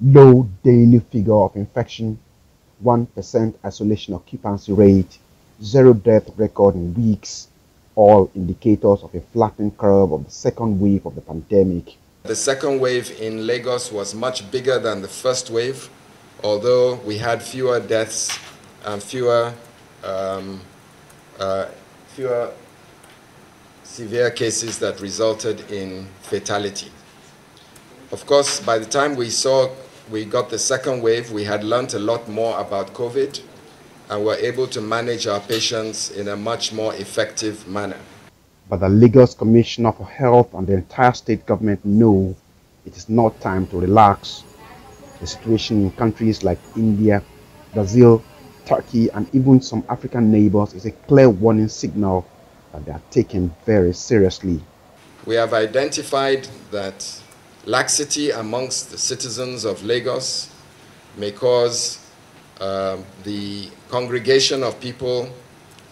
Low daily figure of infection, 1% isolation occupancy rate, zero death record in weeks, all indicators of a flattening curve of the second wave of the pandemic. The second wave in Lagos was much bigger than the first wave, although we had fewer deaths and fewer severe cases that resulted in fatality. Of course, by the time we got the second wave, we had learned a lot more about COVID and were able to manage our patients in a much more effective manner. But the Lagos Commissioner for Health and the entire state government know it is not time to relax. The situation in countries like India, Brazil, Turkey, and even some African neighbors is a clear warning signal that they are taken very seriously. We have identified that laxity amongst the citizens of Lagos may cause the congregation of people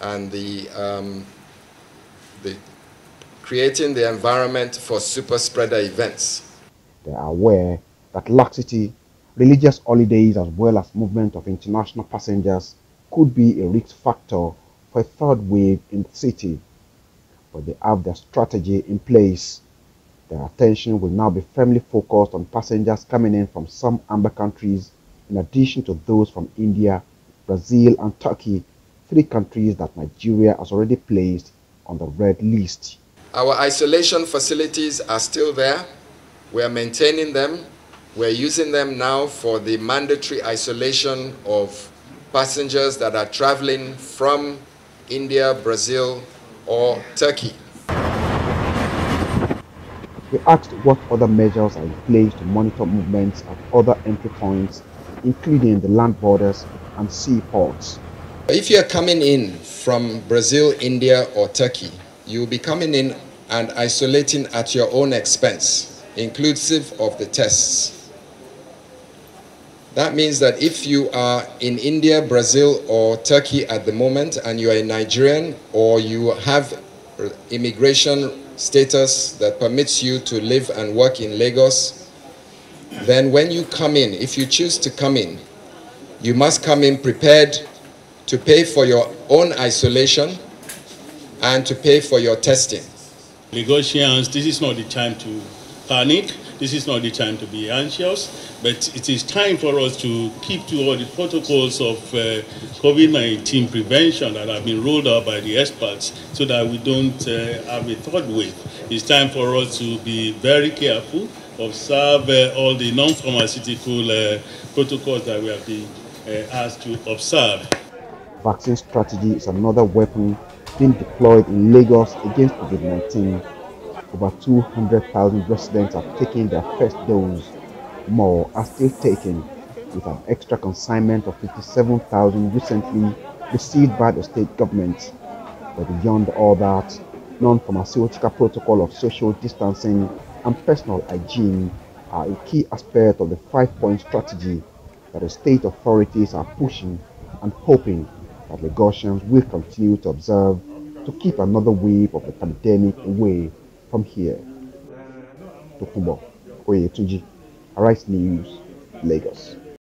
and the creating the environment for super spreader events. They are aware that laxity, religious holidays, as well as movement of international passengers could be a risk factor for a third wave in the city. But they have their strategy in place. Their attention will now be firmly focused on passengers coming in from some amber countries, in addition to those from India, Brazil, and Turkey, three countries that Nigeria has already placed on the red list. Our isolation facilities are still there. We are maintaining them. We're using them now for the mandatory isolation of passengers that are traveling from India, Brazil, or Turkey. We asked what other measures are in place to monitor movements at other entry points, including the land borders and seaports. If you're coming in from Brazil, India, or Turkey, you'll be coming in and isolating at your own expense, inclusive of the tests. That means that if you are in India, Brazil, or Turkey at the moment, and you are a Nigerian, or you have immigration status that permits you to live and work in Lagos, then when you come in, if you choose to come in, you must come in prepared to pay for your own isolation and to pay for your testing. Lagosians, this is not the time to panic. This is not the time to be anxious, but it is time for us to keep to all the protocols of COVID-19 prevention that have been rolled out by the experts so that we don't have a third wave. It's time for us to be very careful, observe all the non-pharmaceutical protocols that we have been asked to observe. Vaccine strategy is another weapon being deployed in Lagos against COVID-19. Over 200,000 residents have taken their first dose. More are still taking, with an extra consignment of 57,000 recently received by the state government. But beyond all that, non-pharmaceutical protocol of social distancing and personal hygiene are a key aspect of the 5-point strategy that the state authorities are pushing and hoping that Lagosians will continue to observe to keep another wave of the pandemic away from here. Tokumbo Oyetunji, Arise News, Lagos.